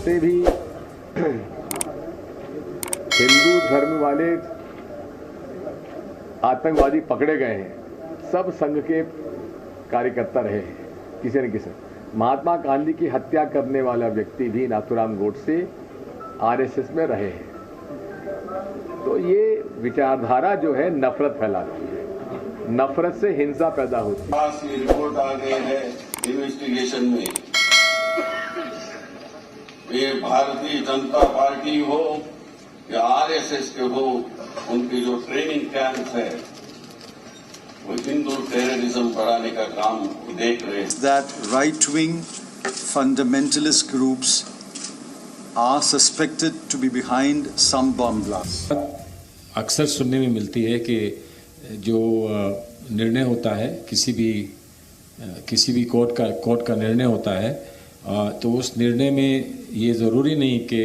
जितने भी हिंदू धर्म वाले आतंकवादी पकड़े गए हैं सब संघ के कार्यकर्ता रहे हैं किसी न किसी। महात्मा गांधी की हत्या करने वाला व्यक्ति भी नाथूराम गोडसे आरएसएस में रहे हैं। तो ये विचारधारा जो है नफरत फैलाती है, नफरत से हिंसा पैदा होती है। ये रिपोर्ट आ गए हैं इन्वेस्टिगेशन में, ये भारतीय जनता पार्टी हो या आरएसएस के हो, उनके जो ट्रेनिंग कैंप्स है वो हिंदू टेररिज्म बढ़ाने का काम देख रहे हैं। That right-wing fundamentalist groups are suspected to be behind some bomb blasts. अक्सर सुनने में मिलती है कि जो निर्णय होता है किसी भी कोर्ट का निर्णय होता है, तो उस निर्णय में ये ज़रूरी नहीं कि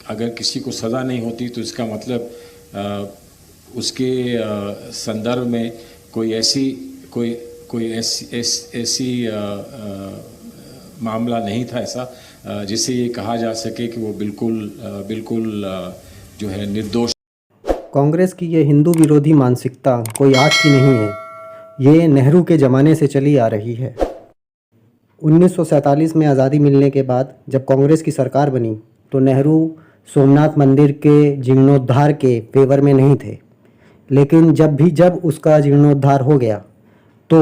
अगर किसी को सज़ा नहीं होती तो इसका मतलब उसके संदर्भ में कोई ऐसी मामला नहीं था ऐसा जिससे ये कहा जा सके कि वो बिल्कुल जो है निर्दोष। कांग्रेस की ये हिंदू विरोधी मानसिकता कोई आज की नहीं है, ये नेहरू के ज़माने से चली आ रही है। 1947 में आज़ादी मिलने के बाद जब कांग्रेस की सरकार बनी तो नेहरू सोमनाथ मंदिर के जीर्णोद्धार के फेवर में नहीं थे, लेकिन जब उसका जीर्णोद्धार हो गया तो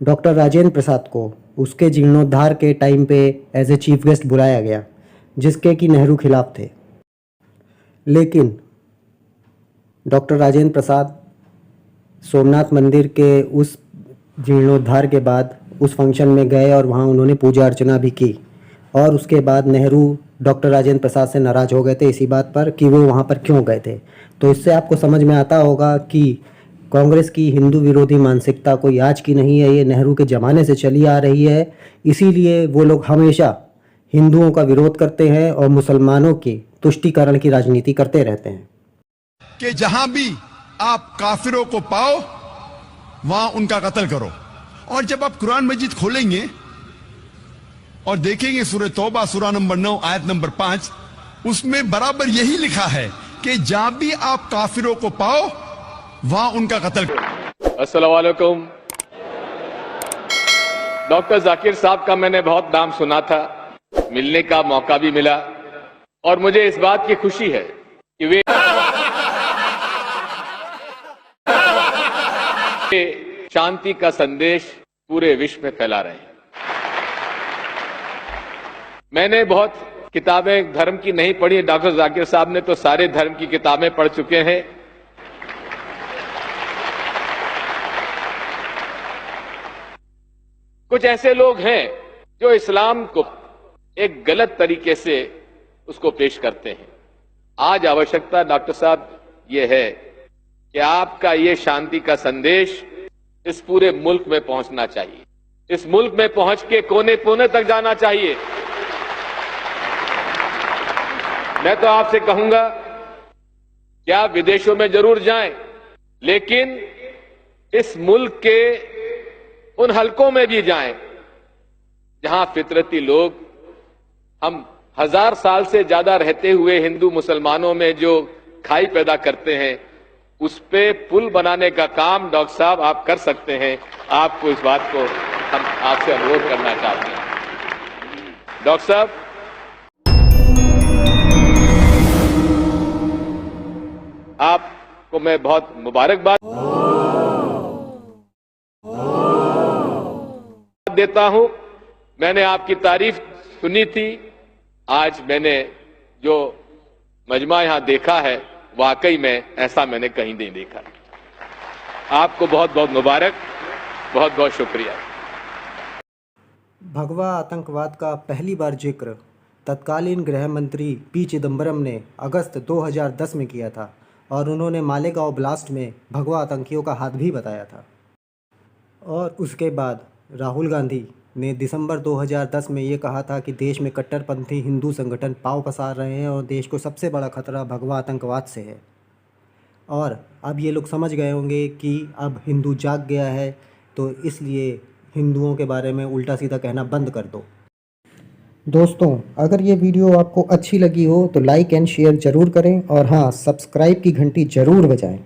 डॉक्टर राजेंद्र प्रसाद को उसके जीर्णोद्धार के टाइम पे एज ए चीफ गेस्ट बुलाया गया, जिसके कि नेहरू खिलाफ थे। लेकिन डॉक्टर राजेंद्र प्रसाद सोमनाथ मंदिर के उस जीर्णोद्धार के बाद उस फंक्शन में गए और वहाँ उन्होंने पूजा अर्चना भी की, और उसके बाद नेहरू डॉक्टर राजेंद्र प्रसाद से नाराज़ हो गए थे इसी बात पर कि वो वहाँ पर क्यों गए थे। तो इससे आपको समझ में आता होगा कि कांग्रेस की हिंदू विरोधी मानसिकता कोई आज की नहीं है, ये नेहरू के ज़माने से चली आ रही है। इसीलिए वो लोग हमेशा हिंदुओं का विरोध करते हैं और मुसलमानों की तुष्टीकरण की राजनीति करते रहते हैं कि जहां भी आप काफिरों को पाओ वहां उनका कत्ल करो। और जब आप कुरान मजीद खोलेंगे और देखेंगे सूरह तौबा सूरा नंबर 9 आयत नंबर 5, उसमें बराबर यही लिखा है कि जहां भी आप काफिरों को पाओ वहां उनका कत्ल करो। अस्सलाम वालेकुम। डॉक्टर जाकिर साहब का मैंने बहुत नाम सुना था, मिलने का मौका भी मिला, और मुझे इस बात की खुशी है कि वे शांति का संदेश पूरे विश्व में फैला रहे हैं। मैंने बहुत किताबें धर्म की नहीं पढ़ी, डॉक्टर जाकिर साहब ने तो सारे धर्म की किताबें पढ़ चुके हैं। कुछ ऐसे लोग हैं जो इस्लाम को एक गलत तरीके से उसको पेश करते हैं। आज आवश्यकता डॉक्टर साहब ये है कि आपका ये शांति का संदेश इस पूरे मुल्क में पहुंचना चाहिए, इस मुल्क में पहुंच के कोने कोने तक जाना चाहिए। मैं तो आपसे कहूंगा कि आप विदेशों में जरूर जाएं, लेकिन इस मुल्क के उन हलकों में भी जाएं जहां फितरती लोग, हम 1000 साल से ज्यादा रहते हुए हिंदू मुसलमानों में जो खाई पैदा करते हैं, उस पे पुल बनाने का काम डॉक्टर साहब आप कर सकते हैं। आपको इस बात को हम आपसे अनुरोध करना चाहते हैं। डॉक्टर साहब, आपको मैं बहुत मुबारकबाद देता हूं। मैंने आपकी तारीफ सुनी थी, आज मैंने जो मजमा यहां देखा है वाकई में ऐसा मैंने कहीं नहीं देखा। आपको बहुत बहुत मुबारक, बहुत बहुत शुक्रिया। भगवा आतंकवाद का पहली बार जिक्र तत्कालीन गृह मंत्री पी चिदम्बरम ने अगस्त 2010 में किया था, और उन्होंने मालेगांव ब्लास्ट में भगवा आतंकियों का हाथ भी बताया था। और उसके बाद राहुल गांधी ने दिसंबर 2010 में ये कहा था कि देश में कट्टरपंथी हिंदू संगठन पांव पसार रहे हैं और देश को सबसे बड़ा खतरा भगवा आतंकवाद से है। और अब ये लोग समझ गए होंगे कि अब हिंदू जाग गया है, तो इसलिए हिंदुओं के बारे में उल्टा सीधा कहना बंद कर दो। दोस्तों, अगर ये वीडियो आपको अच्छी लगी हो तो लाइक एंड शेयर ज़रूर करें और हाँ, सब्सक्राइब की घंटी ज़रूर बजाएं।